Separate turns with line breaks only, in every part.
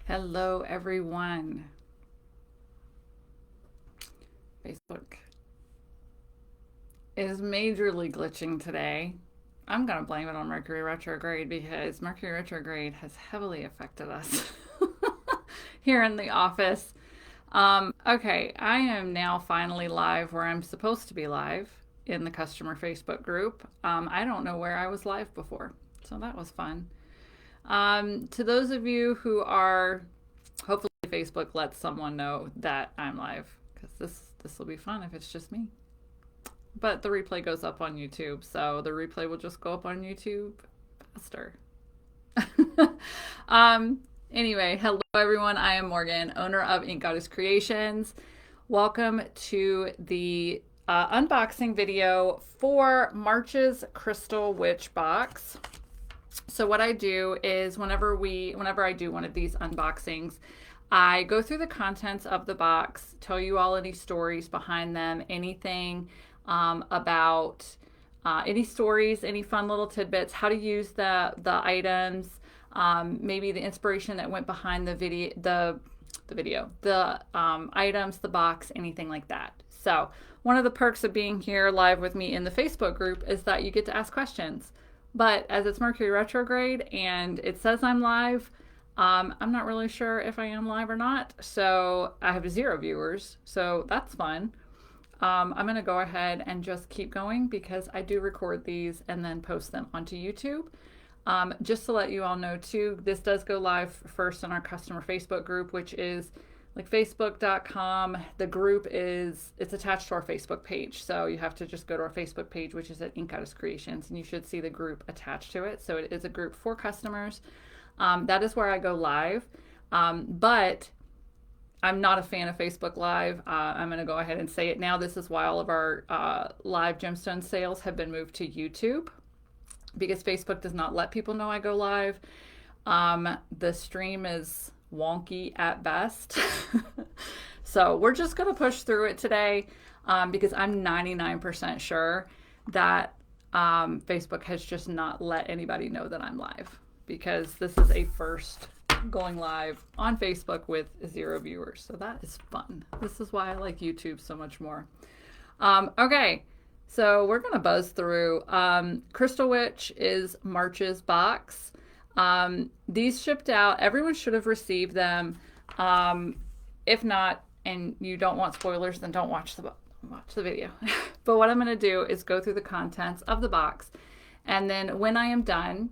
Hello, everyone. Facebook is majorly glitching today. I'm going to blame it on Mercury retrograde because Mercury retrograde has heavily affected us here in the office. Okay, I am now finally live where I'm supposed to be live in the customer Facebook group. I don't know where I was live before, so that was fun. To those of you who are, hopefully Facebook lets someone know that I'm live because this will be fun if it's just me. But the replay goes up on YouTube, so the replay will just go up on YouTube faster. Anyway, hello everyone. I am Morgan, owner of Ink Goddess Creations. Welcome to the unboxing video for March's Crystal Witch box. So what I do is whenever I do one of these unboxings, I go through the contents of the box, tell you all any stories behind them, anything about any stories, any fun little tidbits, how to use the items, maybe the inspiration that went behind the items, the box, anything like that. So one of the perks of being here live with me in the Facebook group is that you get to ask questions. But as it's Mercury retrograde and it says I'm live, I'm not really sure if I am live or not. So I have 0 viewers, so that's fun. I'm going to go ahead and just keep going because I do record these and then post them onto YouTube. Just to let you all know too, this does go live first in our customer Facebook group, which is like facebook.com. The group it's attached to our Facebook page. So you have to just go to our Facebook page, which is at Ink Goddess Creations, and you should see the group attached to it. So it is a group for customers. That is where I go live. But I'm not a fan of Facebook Live. I'm going to go ahead and say it now. This is why all of our live gemstone sales have been moved to YouTube because Facebook does not let people know I go live. The stream is wonky at best. So we're just going to push through it today because I'm 99% sure that Facebook has just not let anybody know that I'm live because this is a first going live on Facebook with 0 viewers. So that is fun. This is why I like YouTube so much more. Okay, so we're going to buzz through. Crystal Witch is March's box. These shipped out. Everyone should have received them. If not, and you don't want spoilers, then don't watch the video. But what I'm going to do is go through the contents of the box. And then when I am done,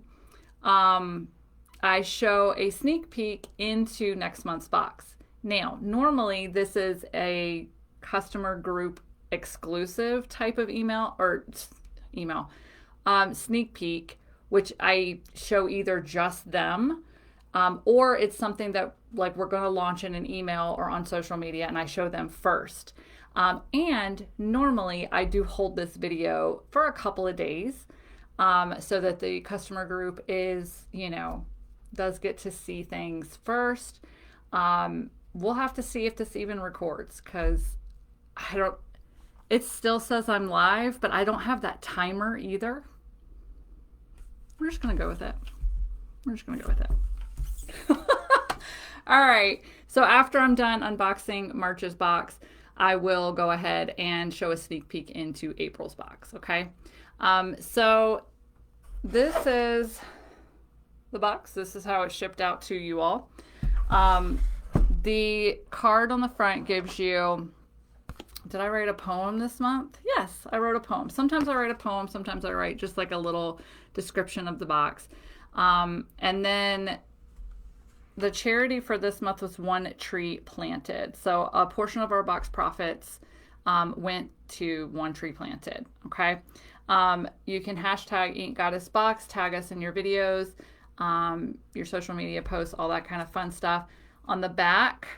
I show a sneak peek into next month's box. Now, normally this is a customer group exclusive type of sneak peek, which I show either just them or it's something that like we're going to launch in an email or on social media and I show them first. And normally I do hold this video for a couple of days so that the customer group is, does get to see things first. We'll have to see if this even records because it still says I'm live, but I don't have that timer either. We're just going to go with it. All right. So after I'm done unboxing March's box, I will go ahead and show a sneak peek into April's box. Okay. So this is the box. This is how it's shipped out to you all. The card on the front gives you, did I write a poem this month? Yes, I wrote a poem. Sometimes I write a poem. Sometimes I write just like a little description of the box. And then the charity for this month was One Tree Planted. So a portion of our box profits went to One Tree Planted. Okay. You can hashtag Ink Goddess Box, tag us in your videos, your social media posts, all that kind of fun stuff. On the back,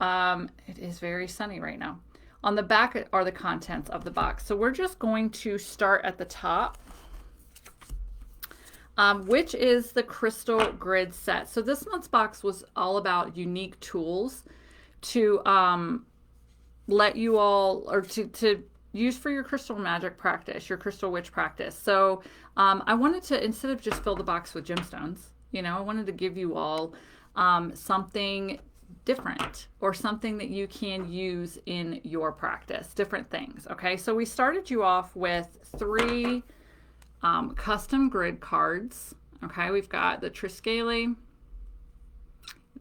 it is very sunny right now. On the back are the contents of the box. So we're just going to start at the top, which is the crystal grid set. So this month's box was all about unique tools to let you all, or to use for your crystal magic practice, your crystal witch practice. So I wanted to, instead of just fill the box with gemstones, I wanted to give you all something different or something that you can use in your practice, different things. Okay, so we started you off with 3 custom grid cards. Okay, we've got the Triskele,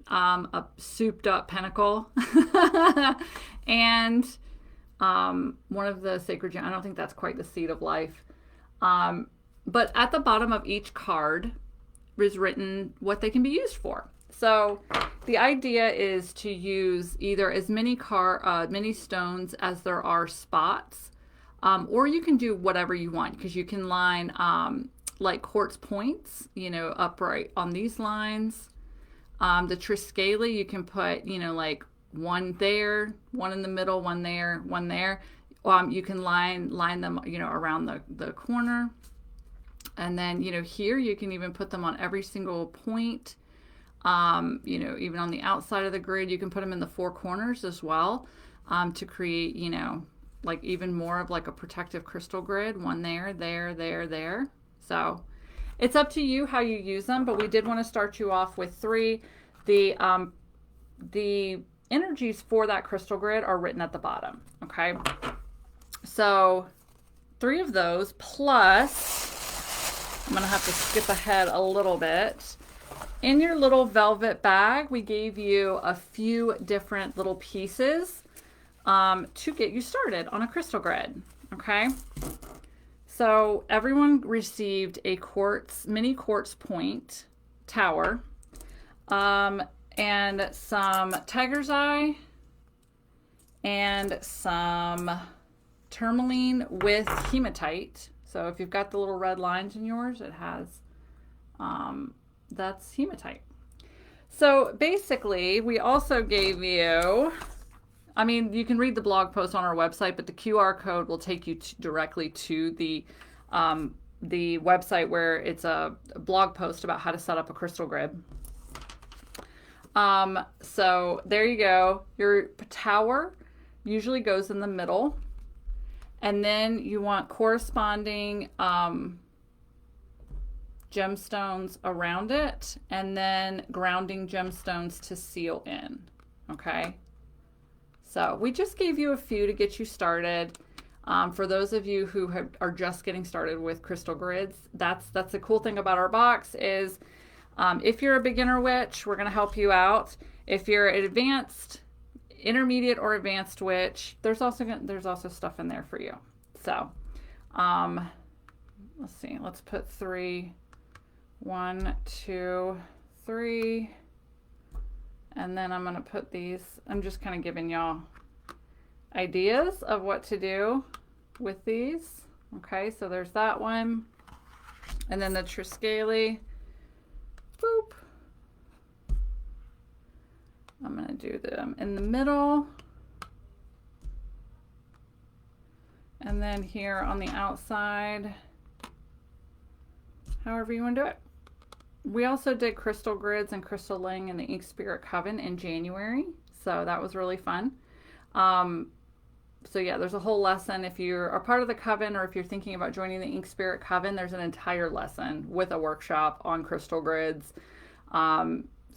a souped up pentacle, and one of the sacred gems. I don't think that's quite the seed of life. But at the bottom of each card is written what they can be used for. So the idea is to use either as many many stones as there are spots, or you can do whatever you want, because you can line like quartz points, you know, upright on these lines. The Triskele, you can put, you know, like one there, one in the middle, one there, one there. You can line them, you know, around the corner. And then, you know, here you can even put them on every single point. You know, even on the outside of the grid, you can put them in the 4 corners as well, to create, you know, like even more of like a protective crystal grid. One there, there, there, there. So it's up to you how you use them, but we did want to start you off with 3. The energies for that crystal grid are written at the bottom. Okay, so 3 of those, plus I'm gonna have to skip ahead a little bit. In your little velvet bag, we gave you a few different little pieces to get you started on a crystal grid. Okay, so everyone received a mini quartz point tower, and some tiger's eye, and some tourmaline with hematite. So if you've got the little red lines in yours, it has, that's hematite. So basically, we also gave you, I mean, you can read the blog post on our website, but the QR code will take you directly to the website, where it's a blog post about how to set up a crystal grid. So there you go. Your tower usually goes in the middle, and then you want corresponding gemstones around it, and then grounding gemstones to seal in. Okay, so we just gave you a few to get you started. For those of you who are just getting started with crystal grids, that's the cool thing about our box is, if you're a beginner witch, we're going to help you out. If you're an advanced, intermediate, or advanced witch, there's also stuff in there for you. So let's see, let's put 3, 1, 2, 3, and then I'm going to put these. I'm just kind of giving y'all ideas of what to do with these. Okay, so there's that one, and then the Triskele. Boop. I'm going to do them in the middle, and then here on the outside, however you want to do it. We also did crystal grids and crystal laying in the Ink Spirit Coven in January, so that was really fun. So yeah, there's a whole lesson. If you're a part of the coven, or if you're thinking about joining the Ink Spirit Coven, there's an entire lesson with a workshop on crystal grids.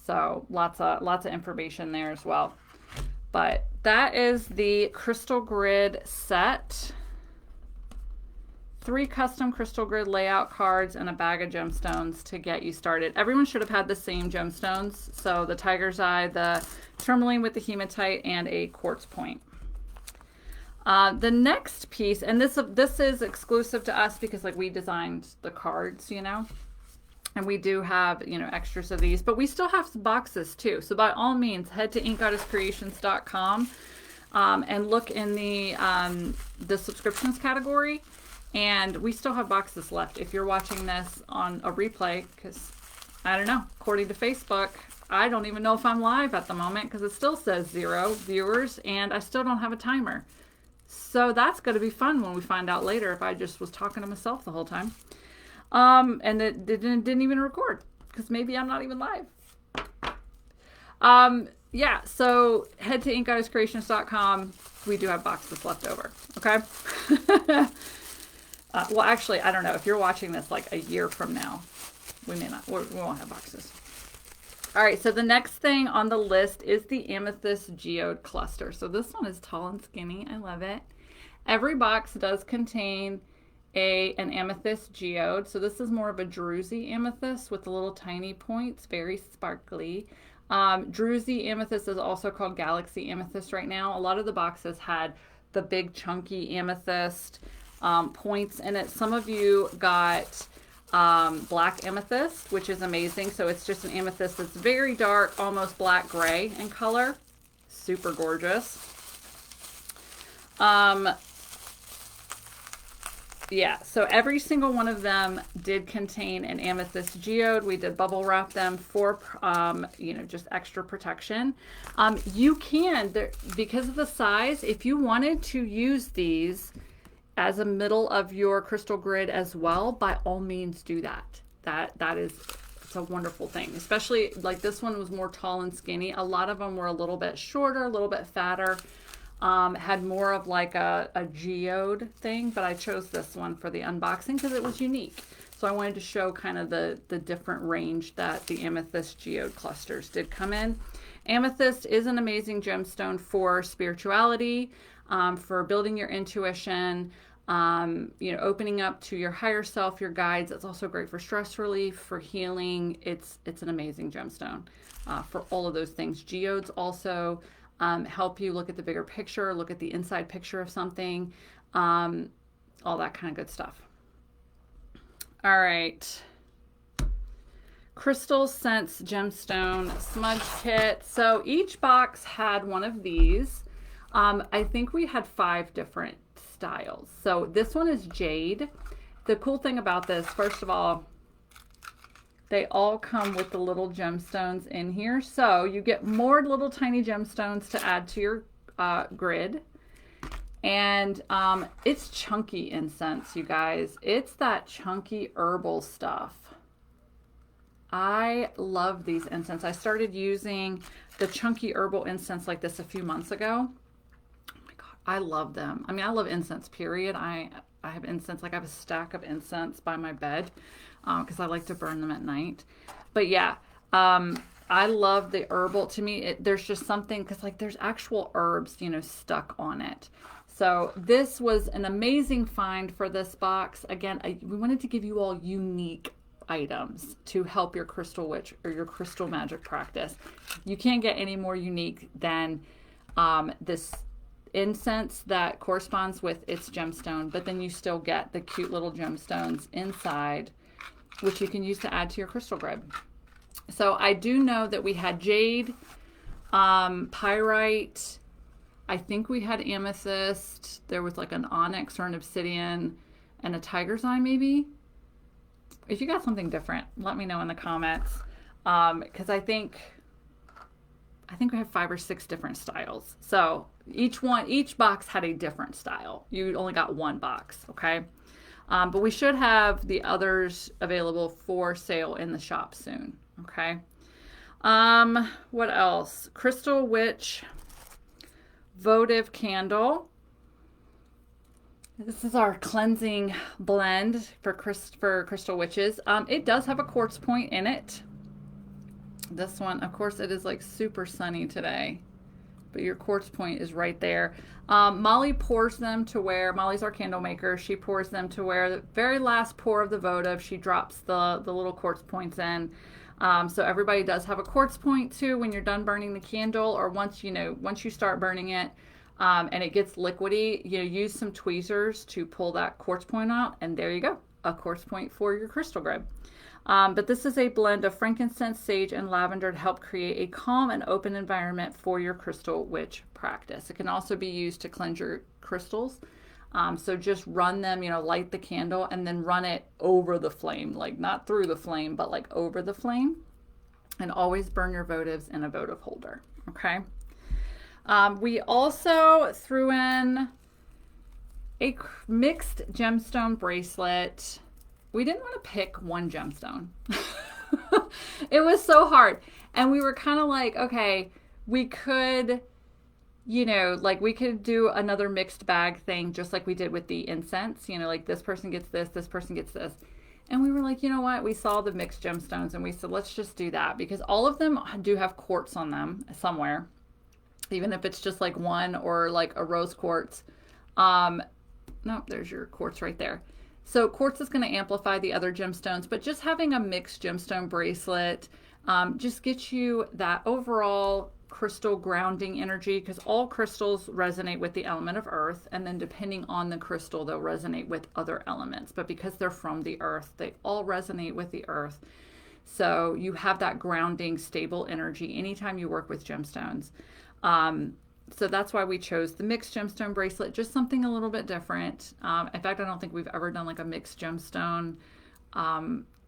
So lots of information there as well. But that is the crystal grid set. 3 custom crystal grid layout cards and a bag of gemstones to get you started. Everyone should have had the same gemstones. So the tiger's eye, the tourmaline with the hematite, and a quartz point. The next piece, and this is exclusive to us because like we designed the cards, you know, and we do have, you know, extras of these, but we still have boxes too. So by all means, head to inkgoddesscreations.com and look in the subscriptions category, and we still have boxes left. If you're watching this on a replay, because I don't know, according to Facebook, I don't even know if I'm live at the moment because it still says 0 viewers and I still don't have a timer. So that's going to be fun when we find out later if I just was talking to myself the whole time. And it didn't even record because maybe I'm not even live. Yeah, so head to inkgoddesscreations.com. We do have boxes left over, okay? Well, actually, I don't know. If you're watching this like a year from now, we won't have boxes. All right, so the next thing on the list is the Amethyst Geode Cluster. So this one is tall and skinny. I love it. Every box does contain an amethyst geode. So this is more of a druzy amethyst with the little tiny points, very sparkly. Druzy amethyst is also called galaxy amethyst right now. A lot of the boxes had the big chunky amethyst points in it. Some of you got black amethyst, which is amazing. So it's just an amethyst that's very dark, almost black gray in color. Super gorgeous. Yeah, so every single one of them did contain an amethyst geode. We did bubble wrap them for, just extra protection. You can, because of the size, if you wanted to use these as a middle of your crystal grid as well, by all means do that. It's a wonderful thing, especially like this one was more tall and skinny. A lot of them were a little bit shorter, a little bit fatter. Had more of like a geode thing, but I chose this one for the unboxing because it was unique. So I wanted to show kind of the different range that the Amethyst Geode Clusters did come in. Amethyst is an amazing gemstone for spirituality, for building your intuition, opening up to your higher self, your guides. It's also great for stress relief, for healing. It's an amazing gemstone for all of those things. Geodes also help you look at the bigger picture, look at the inside picture of something, all that kind of good stuff. All right. Crystal Sense Gemstone Smudge Kit. So each box had one of these. I think we had 5 different styles. So this one is Jade. The cool thing about this, first of all, they all come with the little gemstones in here. So you get more little tiny gemstones to add to your grid. And it's chunky incense, you guys. It's that chunky herbal stuff. I love these incense. I started using the chunky herbal incense like this a few months ago. Oh my God, I love them. I mean, I love incense, period. I have incense, like I have a stack of incense by my bed because I like to burn them at night. But yeah, I love the herbal. To me, there's just something, because like there's actual herbs, stuck on it. So this was an amazing find for this box. Again, we wanted to give you all unique items to help your crystal witch or your crystal magic practice. You can't get any more unique than this incense that corresponds with its gemstone, but then you still get the cute little gemstones inside, which you can use to add to your crystal grid. So I do know that we had jade, pyrite, I think we had amethyst, there was like an onyx or an obsidian, and a tiger's eye maybe. If you got something different, let me know in the comments, because I think we have 5 or 6 different styles. So each box had a different style. You only got one box, okay? But we should have the others available for sale in the shop soon, okay? What else? Crystal Witch Votive Candle. This is our cleansing blend for crystal witches. It does have a quartz point in it. This one, of course, it is like super sunny today, but your quartz point is right there. Molly pours them to where, Molly's our candle maker, she pours them to where the very last pour of the votive, she drops the little quartz points in. So everybody does have a quartz point too when you're done burning the candle, or once you start burning it and it gets liquidy, use some tweezers to pull that quartz point out, and there you go, a quartz point for your crystal grid. But this is a blend of frankincense, sage, and lavender to help create a calm and open environment for your crystal witch practice. It can also be used to cleanse your crystals. So just run them, light the candle and then run it over the flame, like not through the flame, but like over the flame. And always burn your votives in a votive holder, okay? We also threw in a mixed gemstone bracelet. We didn't want to pick one gemstone. It was so hard. And we were kind of like, okay, we could, we could do another mixed bag thing, just like we did with the incense, like this person gets this person gets this. And we were like, you know what? We saw the mixed gemstones and we said, let's just do that, because all of them do have quartz on them somewhere, even if it's just like one or like a rose quartz. No, there's your quartz right there. So quartz is going to amplify the other gemstones, but just having a mixed gemstone bracelet just gets you that overall crystal grounding energy, because all crystals resonate with the element of earth, and then depending on the crystal, they'll resonate with other elements. But because they're from the earth, they all resonate with the earth. So you have that grounding, stable energy anytime you work with gemstones. So that's why we chose the mixed gemstone bracelet, just something a little bit different. In fact, I don't think we've ever done like a mixed gemstone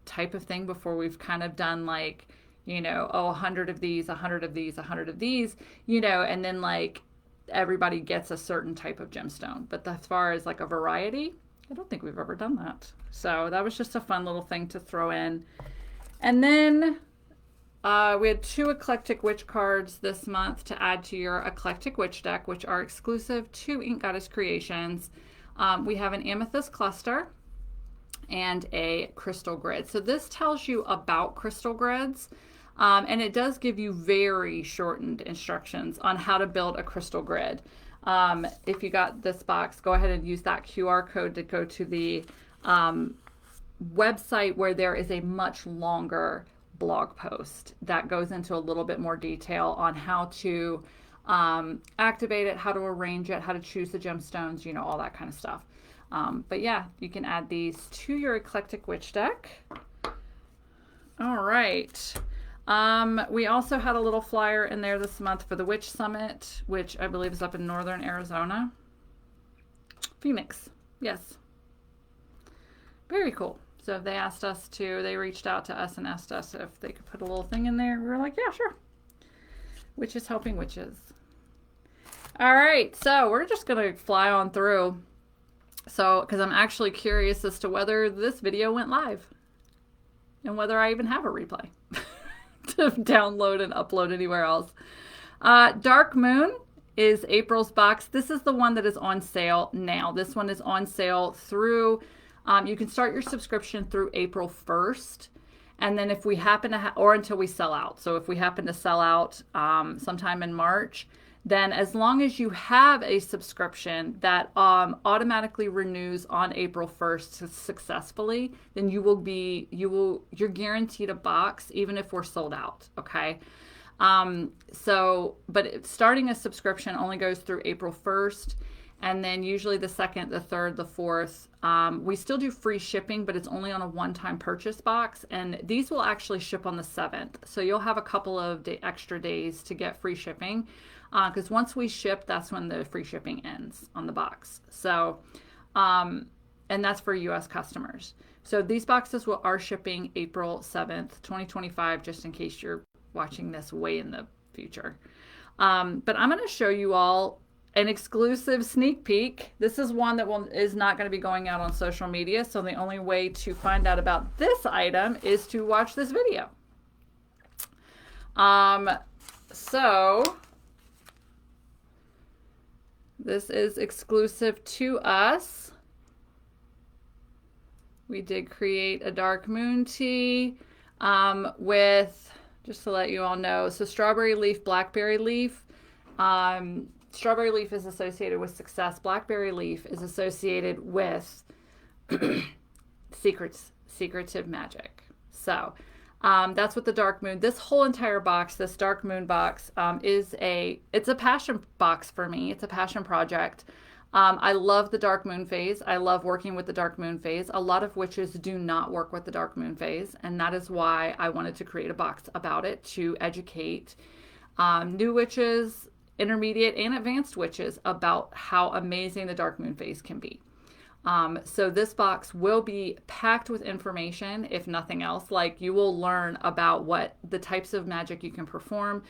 type of thing before. We've kind of done like, you know, 100 of these, 100 of these, 100 of these, you know, and then like everybody gets a certain type of gemstone. But as far as like a variety, I don't think we've ever done that. So that was just a fun little thing to throw in. And then we had 2 eclectic witch cards this month to add to your eclectic witch deck, which are exclusive to Ink Goddess Creations. We have an amethyst cluster and a crystal grid. So this tells you about crystal grids, and it does give you very shortened instructions on how to build a crystal grid. If you got this box, go ahead and use that QR code to go to the website, where there is a much longer blog post that goes into a little bit more detail on how to activate it, how to arrange it, how to choose the gemstones, you know, all that kind of stuff. But yeah, you can add these to your eclectic witch deck. All right. We also had a little flyer in there this month for the Witch Summit, which I believe is up in northern Arizona. Phoenix. Yes. Very cool. So they asked us to, they reached out to us and asked us if they could put a little thing in there. We were like, yeah, sure. Witches helping witches. All right. So we're just going to fly on through. So, because I'm actually curious as to whether this video went live and whether I even have a replay to download and upload anywhere else. Dark Moon is April's box. This is the one that is on sale now. This one is on sale through, you can start your subscription through April 1st. And then if we happen to or until we sell out. So if we happen to sell out sometime in March, then as long as you have a subscription that automatically renews on April 1st successfully, then you're guaranteed a box even if we're sold out, okay? But starting a subscription only goes through April 1st, and then usually the 2nd, the 3rd, the 4th, we still do free shipping, but it's only on a one-time purchase box, and these will actually ship on the 7th. So you'll have a couple of extra days to get free shipping. Because once we ship, that's when the free shipping ends on the box. So, and that's for U.S. customers. So these boxes are shipping April 7th, 2025, just in case you're watching this way in the future. But I'm going to show you all an exclusive sneak peek. This is one that is not going to be going out on social media. So the only way to find out about this item is to watch this video. This is exclusive to us. We did create a dark moon tea with, just to let you all know, so strawberry leaf, blackberry leaf. Strawberry leaf is associated with success. Blackberry leaf is associated with secretive magic. So that's what the dark moon, this whole entire box, this dark moon box it's a passion box for me. It's a passion project. I love the dark moon phase. I love working with the dark moon phase. A lot of witches do not work with the dark moon phase, and that is why I wanted to create a box about it to educate new witches, intermediate and advanced witches about how amazing the dark moon phase can be. So this box will be packed with information, if nothing else. Like, you will learn about what the types of magic you can perform,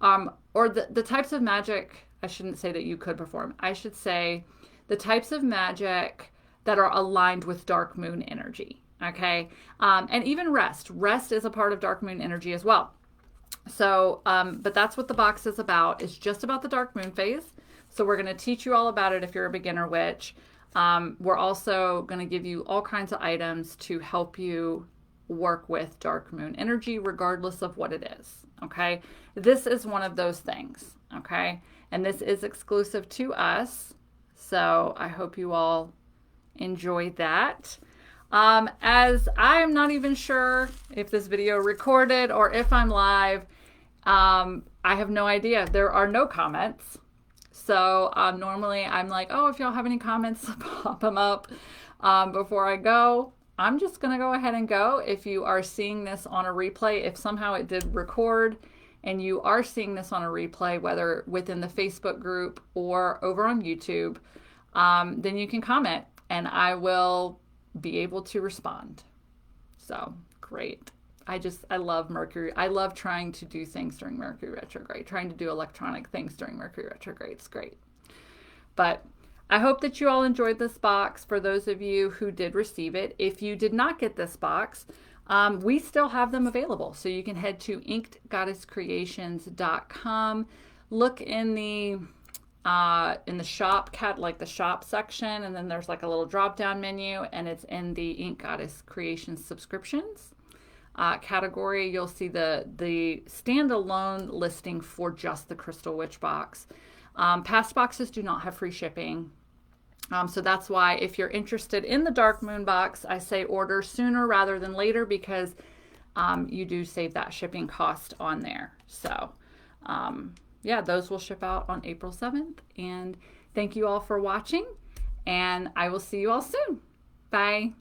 or the types of magic, I shouldn't say that you could perform. I should say the types of magic that are aligned with dark moon energy, okay? And even rest. Rest is a part of dark moon energy as well. So, but that's what the box is about. It's just about the dark moon phase. So we're going to teach you all about it if you're a beginner witch. We're also going to give you all kinds of items to help you work with dark moon energy, regardless of what it is. Okay. This is one of those things. Okay. And this is exclusive to us. So I hope you all enjoy that. As I am not even sure if this video recorded or if I'm live, I have no idea. There are no comments. So normally I'm like, oh, if y'all have any comments, pop them up before I go. I'm just going to go ahead and go. If you are seeing this on a replay, if somehow it did record and you are seeing this on a replay, whether within the Facebook group or over on YouTube, then you can comment and I will be able to respond. So great. I love Mercury. I love trying to do things during Mercury retrograde, trying to do electronic things during Mercury retrograde. It's great. But I hope that you all enjoyed this box. For those of you who did receive it, if you did not get this box, we still have them available. So you can head to inkedgoddesscreations.com, look in the shop like the shop section, and then there's like a little drop down menu, and it's in the Ink Goddess Creations subscriptions category. You'll see the standalone listing for just the Crystal Witch box. Past boxes do not have free shipping. So that's why if you're interested in the Dark Moon box, I say order sooner rather than later, because you do save that shipping cost on there. So yeah, those will ship out on April 7th. And thank you all for watching, and I will see you all soon. Bye.